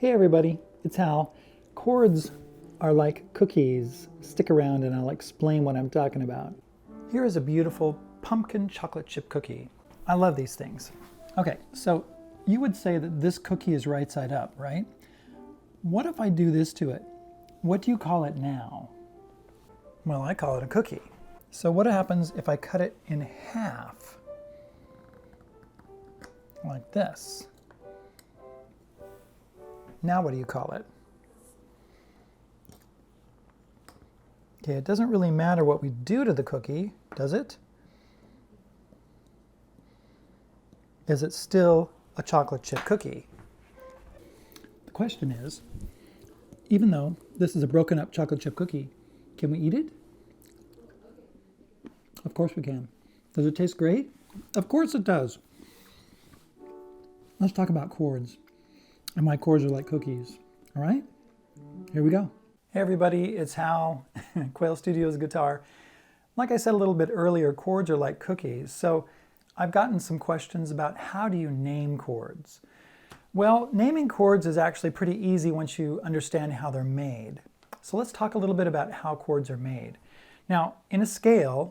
Hey everybody, it's Hal. Chords are like cookies. Stick around and I'll explain what I'm talking about. Here is a beautiful pumpkin chocolate chip cookie. I love these things. Okay, so you would say that this cookie is right side up, right? What if I do this to it? What do you call it now? Well, I call it a cookie. So what happens if I cut it in half? Like this. Now what do you call it? Okay, it doesn't really matter what we do to the cookie, does it? Is it still a chocolate chip cookie? The question is, even though this is a broken up chocolate chip cookie, can we eat it? Of course we can. Does it taste great? Of course it does. Let's talk about chords. And my chords are like cookies. All right? Here we go. Hey everybody, it's Hal, Quail Studios Guitar. Like I said a little bit earlier, chords are like cookies. So I've gotten some questions about how do you name chords? Well, naming chords is actually pretty easy once you understand how they're made. So let's talk a little bit about how chords are made. Now, in a scale,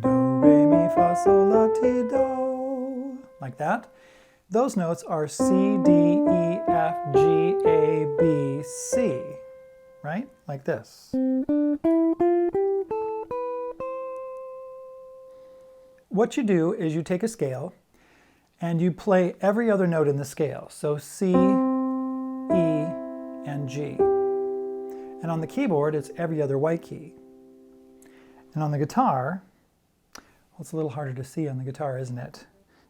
do, re, mi, fa, sol, la, ti, do, like that. Those notes are C, D, E, F, G, A, B, C, right? Like this. What you do is you take a scale and you play every other note in the scale. So C, E, and G. And on the keyboard, it's every other white key. And on the guitar, well, it's a little harder to see on the guitar, isn't it?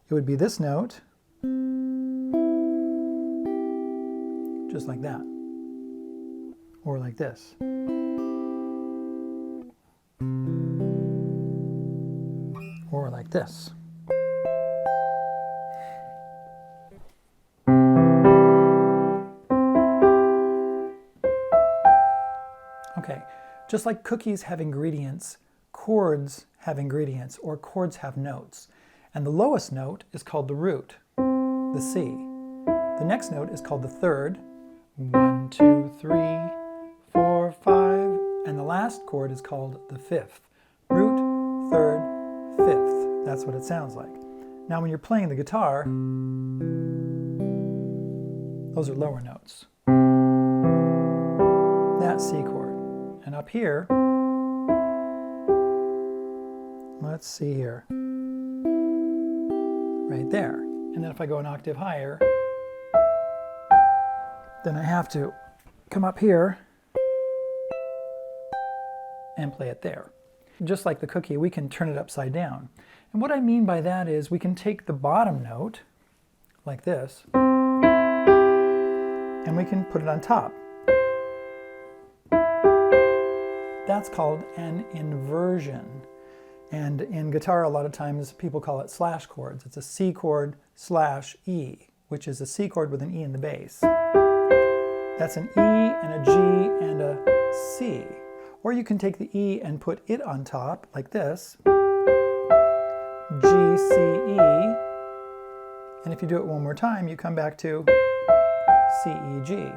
It would be this note, just like that, or like this. Or like this. Okay, just like cookies have ingredients, chords have ingredients, or chords have notes. And the lowest note is called the root, the C. The next note is called the third, 1, 2, 3, 4, 5, and the last chord is called the fifth. Root, third, fifth. That's what it sounds like. Now when you're playing the guitar, those are lower notes. That's C chord. And up here, let's see here, right there. And then if I go an octave higher, then I have to come up here and play it there. Just like the cookie, we can turn it upside down. And what I mean by that is we can take the bottom note, like this, and we can put it on top. That's called an inversion. And in guitar, a lot of times people call it slash chords. It's a C chord slash E, which is a C chord with an E in the bass. That's an E and a G and a C. Or you can take the E and put it on top, like this. G, C, E. And if you do it one more time, you come back to C, E, G.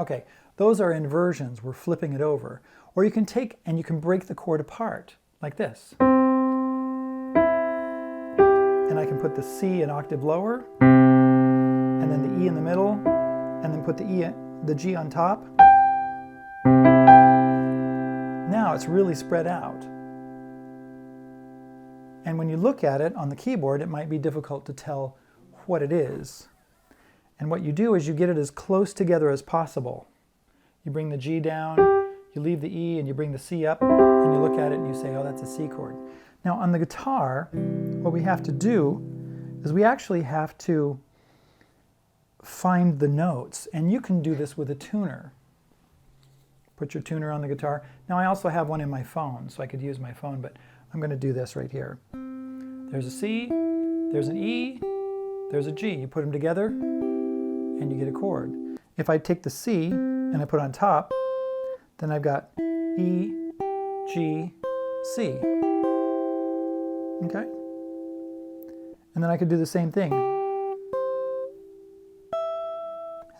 Okay, those are inversions. We're flipping it over. Or you can take and you can break the chord apart, like this. And I can put the C an octave lower, and then the E in the middle, and then put the G on top. Now it's really spread out. And when you look at it on the keyboard, it might be difficult to tell what it is. And what you do is you get it as close together as possible. You bring the G down, you leave the E, and you bring the C up, and you look at it and you say, oh, that's a C chord. Now on the guitar, what we have to do is we actually have to find the notes, and you can do this with a tuner. Put your tuner on the guitar. Now I also have one in my phone, so I could use my phone, but I'm going to do this right here. There's a C, there's an E, there's a G. You put them together, and you get a chord. If I take the C and I put it on top, then I've got E, G, C. Okay? And then I could do the same thing.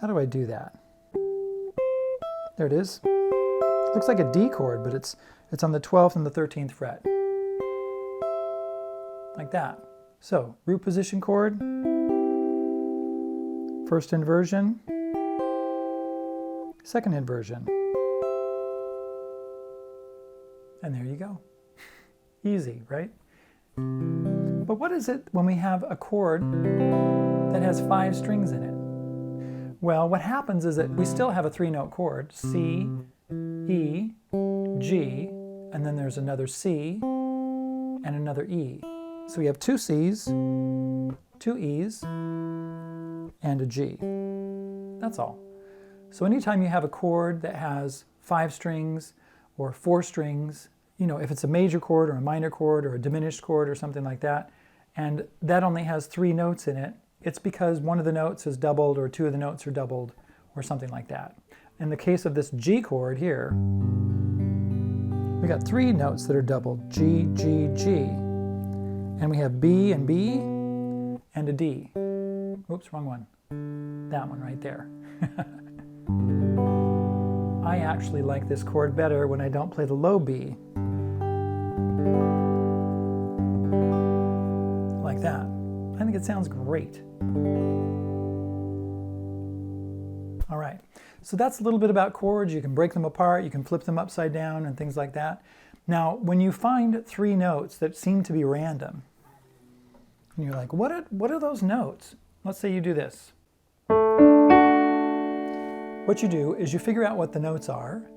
How do I do that? There it is. It looks like a D chord, but it's on the 12th and the 13th fret. Like that. So, root position chord, first inversion, second inversion. And there you go. Easy, right? But what is it when we have a chord that has 5 strings in it? Well, what happens is that we still have a 3-note chord, C, E, G, and then there's another C and another E. So we have 2 C's, 2 E's, and a G. That's all. So anytime you have a chord that has 5 strings or 4 strings, you know, if it's a major chord or a minor chord or a diminished chord or something like that, and that only has 3 notes in it, it's because one of the notes is doubled or 2 of the notes are doubled or something like that. In the case of this G chord here, we got 3 notes that are doubled, G, G, G. And we have B and B and a D. Oops, wrong one. That one right there. I actually like this chord better when I don't play the low B. Like that. I think it sounds great. All right, so that's a little bit about chords. You can break them apart, you can flip them upside down and things like that. Now, when you find 3 notes that seem to be random, and you're like, what are those notes? Let's say you do this. What you do is you figure out what the notes are,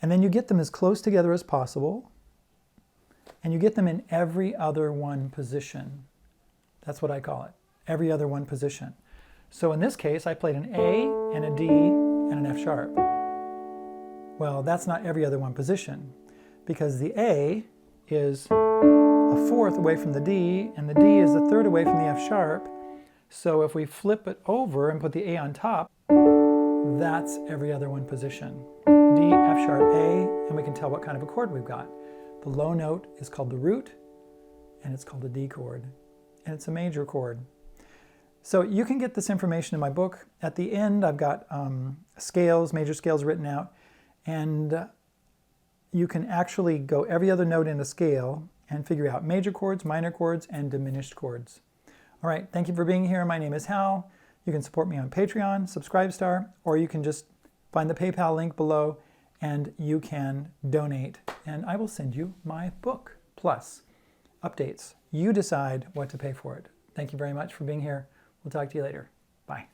and then you get them as close together as possible, and you get them in every other one position. That's what I call it, every other one position. So in this case, I played an A and a D and an F sharp. Well, that's not every other one position, because the A is a 4th away from the D, and the D is a 3rd away from the F sharp. So if we flip it over and put the A on top, that's every other one position. D, F sharp, A, and we can tell what kind of a chord we've got. The low note is called the root, and it's called a D chord, and it's a major chord. So you can get this information in my book. At the end, I've got scales, major scales written out, and you can actually go every other note in a scale and figure out major chords, minor chords, and diminished chords. All right, thank you for being here. My name is Hal. You can support me on Patreon, Subscribestar, or you can just find the PayPal link below and you can donate, and I will send you my book, plus updates. You decide what to pay for it. Thank you very much for being here. We'll talk to you later. Bye.